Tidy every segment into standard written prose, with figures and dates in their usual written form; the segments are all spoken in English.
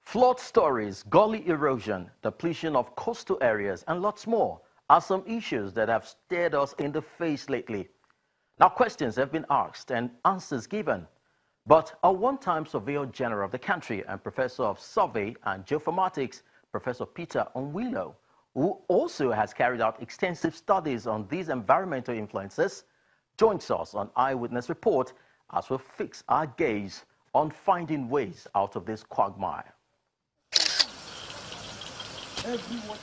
Flood stories, gully erosion, depletion of coastal areas, and lots more are some issues that have stared us in the face lately. Now, questions have been asked and answers given. But a one-time Surveyor General of the country and Professor of Survey and Geoformatics, Professor Peter Onwilo, who also has carried out extensive studies on these environmental influences, joins us on Eyewitness Report as we fix our gaze on finding ways out of this quagmire.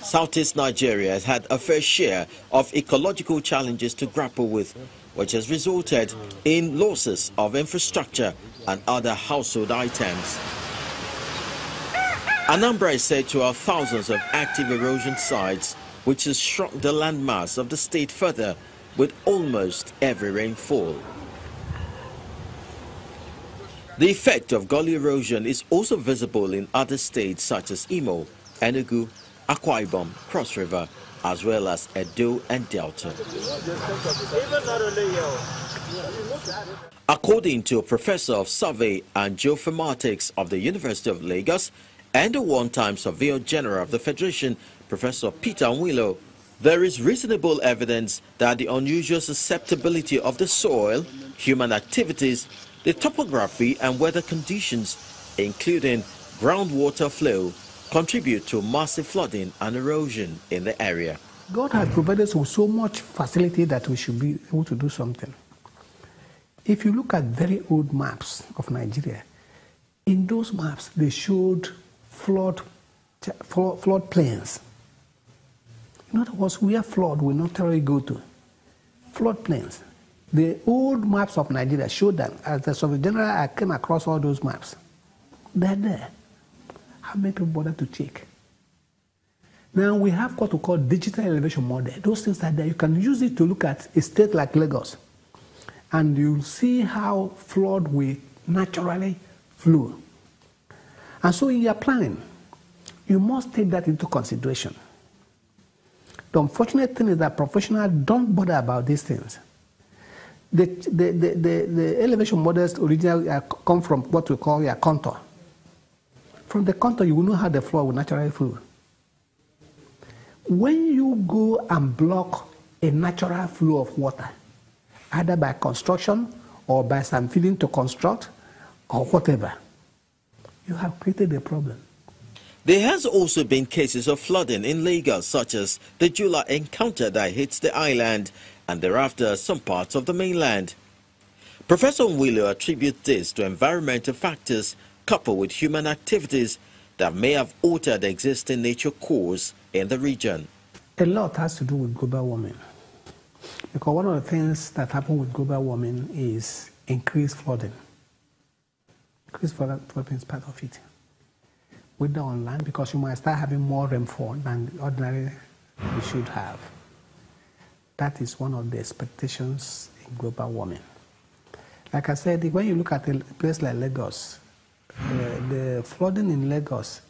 Southeast Nigeria has had a fair share of ecological challenges to grapple with, which has resulted in losses of infrastructure and other household items. Anambra is said to have thousands of active erosion sites, which has shrunk the landmass of the state further with almost every rainfall. The effect of gully erosion is also visible in other states such as Imo, Enugu, Akwa Ibom, Cross River, as well as Edo and Delta. According to a professor of survey and geoformatics of the University of Lagos and a one-time Surveyor General of the Federation, Professor Peter Onwilo, there is reasonable evidence that the unusual susceptibility of the soil, human activities, the topography and weather conditions, including groundwater flow, contribute to massive flooding and erosion in the area. God has provided us with so much facility that we should be able to do something. If you look at very old maps of Nigeria, in those maps they showed flood plains. In other words, where flood will naturally go to. Flood plains. The old maps of Nigeria showed that. As the Surveyor General, I came across all those maps. They're there. How many people bother to check? Now we have what we call digital elevation model. Those things are there. You can use it to look at a state like Lagos, and you'll see how flood will naturally flow. And so in your planning, you must take that into consideration. The unfortunate thing is that professionals don't bother about these things. The elevation models originally come from what we call a contour. From the contour, you will know how the flow will naturally flow. When you go and block a natural flow of water, either by construction or by some feeding to construct or whatever, you have created a problem. There has also been cases of flooding in Lagos, such as the Jula encounter that hits the island and thereafter some parts of the mainland. Professor Onwilo attributes this to environmental factors coupled with human activities that may have altered the existing nature course in the region. A lot has to do with global warming. Because one of the things that happen with global warming is increased flooding. Increased flooding is part of it. Whether on land, because you might start having more rainfall than ordinarily you should have. That is one of the expectations in global warming. Like I said, when you look at a place like Lagos, the flooding in Lagos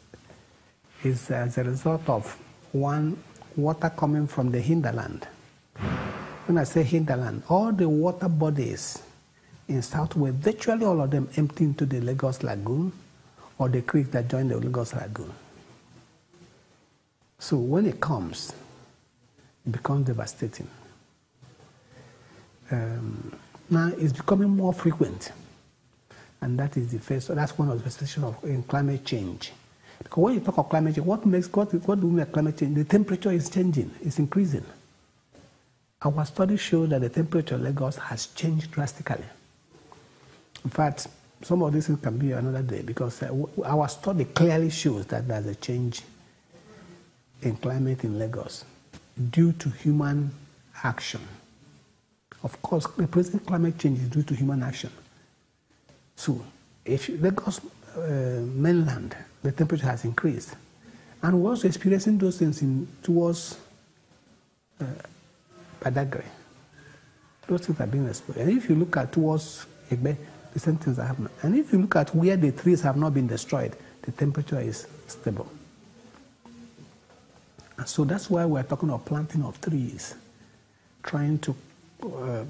is as a result of one, water coming from the hinterland. When I say hinterland, all the water bodies in Southwest, virtually all of them empty into the Lagos Lagoon or the creek that join the Lagos Lagoon. So when it comes, it becomes devastating. Now it's becoming more frequent. And that is the first, so that's one of the manifestations of climate change. Because when you talk of climate change, what do we mean by climate change? The temperature is changing, it's increasing. Our studies show that the temperature of Lagos has changed drastically. In fact, some of these things can be another day, because our study clearly shows that there's a change in climate in Lagos due to human action. Of course, the present climate change is due to human action. So, if Lagos mainland, the temperature has increased. And we're also experiencing those things towards Badagry. Those things are being exposed. And if you look at towards Egbe, the same things are happening. And if you look at where the trees have not been destroyed, the temperature is stable. And so that's why we're talking of planting of trees, trying to,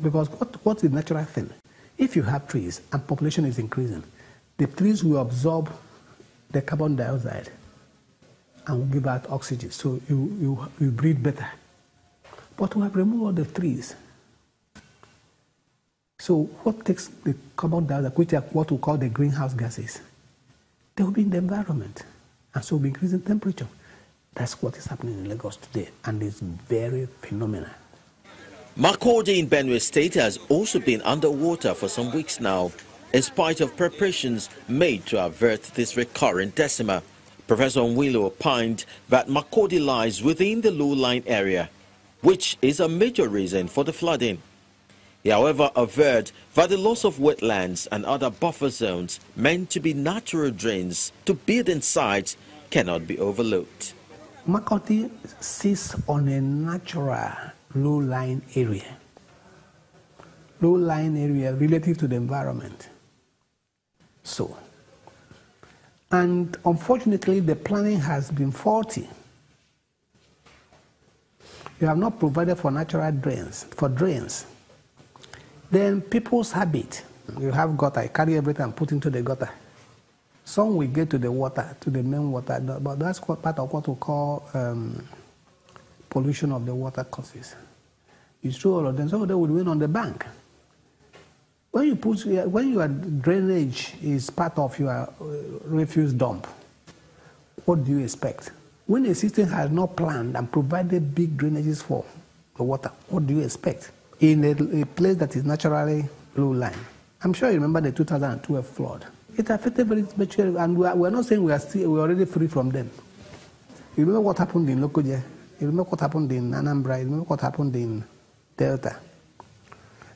because what's the natural thing? If you have trees and population is increasing, the trees will absorb the carbon dioxide and will give out oxygen, so you breathe better. But we have removed all the trees. So what takes the carbon dioxide, which are what we call the greenhouse gases, they will be in the environment, and so we'll be increasing temperature. That's what is happening in Lagos today, and it's very phenomenal. Makurdi in Benue State has also been underwater for some weeks now, in spite of preparations made to avert this recurrent decima. Professor Nwilo opined that Makurdi lies within the low-lying area, which is a major reason for the flooding. He, however, averred that the loss of wetlands and other buffer zones meant to be natural drains to building sites cannot be overlooked. Makurdi sits on a natural low-lying area. Low-lying area relative to the environment. So, and unfortunately, the planning has been faulty. You have not provided for natural drains, Then people's habit, you have gutter, I carry everything and put into the gutter. Some will get to the water, to the main water, but that's part of what we call pollution of the water causes. You throw all of them, some of them will win on the bank. When your drainage is part of your refuse dump, what do you expect? When a system has not planned and provided big drainages for the water, what do you expect? In a place that is naturally low-lying. I'm sure you remember the 2012 flood. It affected very much, and we're not saying we're already free from them. You remember what happened in Lokoja? You remember what happened in Anambra? You remember what happened in Delta?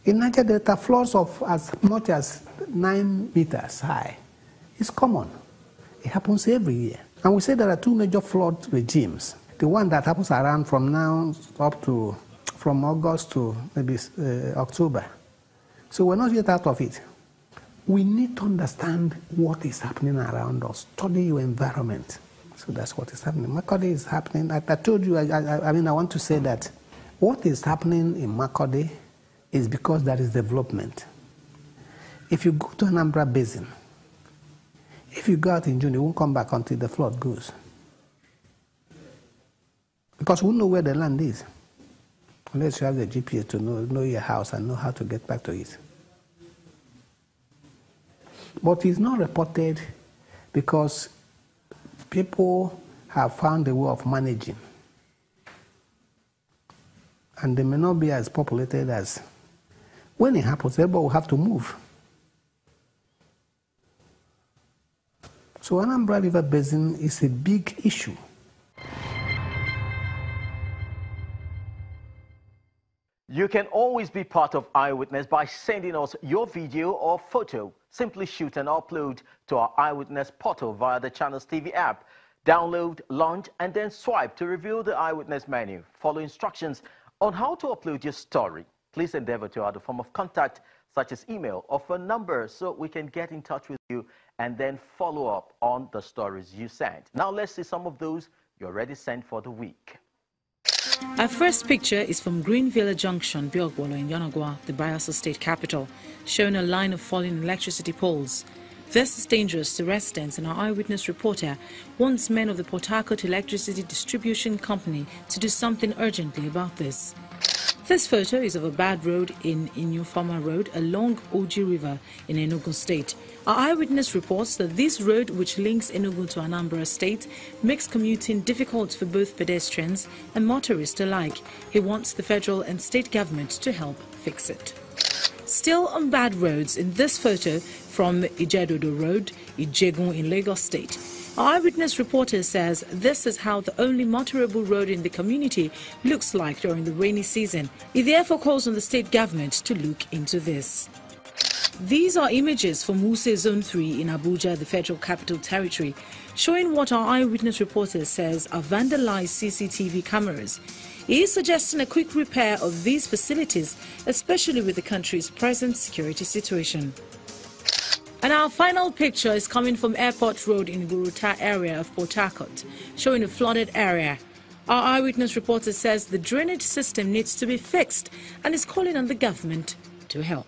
In Niger Delta, floods of as much as 9 meters high is common. It happens every year. And we say there are two major flood regimes. The one that happens around from now up to, from August to maybe October. So we're not yet out of it. We need to understand what is happening around us. Study your environment. So that's what is happening. Makurdi is happening. I told you, I want to say that what is happening in Makurdi is because there is development. If you go to Anambra Basin, if you go out in June, you won't come back until the flood goes. Because we won't know where the land is, unless you have the GPS to know your house and know how to get back to it. But it's not reported because people have found a way of managing. And they may not be as populated as... When it happens, everybody will have to move. So Anambra River Basin is a big issue. You can always be part of Eyewitness by sending us your video or photo. Simply shoot and upload to our Eyewitness portal via the Channels TV app. Download, launch, and then swipe to reveal the Eyewitness menu. Follow instructions on how to upload your story. Please endeavor to add a form of contact, such as email or phone number, so we can get in touch with you and then follow up on the stories you sent. Now let's see some of those you already sent for the week. Our first picture is from Greenville Junction, Biogwolo in Yanagwa, the Bayelsa state capital, showing a line of falling electricity poles. This is dangerous to residents, and our eyewitness reporter wants men of the Port Harcourt Electricity Distribution Company to do something urgently about this. This photo is of a bad road in Inyufama Road along Oji River in Enugu State. Our eyewitness reports that this road, which links Enugu to Anambra State, makes commuting difficult for both pedestrians and motorists alike. He wants the federal and state government to help fix it. Still on bad roads, in this photo from Ijedodo Road, Ijegun in Lagos State. Our eyewitness reporter says this is how the only motorable road in the community looks like during the rainy season. He therefore calls on the state government to look into this. These are images from Wuse Zone 3 in Abuja, the Federal Capital Territory, showing what our eyewitness reporter says are vandalized CCTV cameras. He is suggesting a quick repair of these facilities, especially with the country's present security situation. And our final picture is coming from Airport Road in Guruta area of Port Harcourt, showing a flooded area. Our eyewitness reporter says the drainage system needs to be fixed and is calling on the government to help.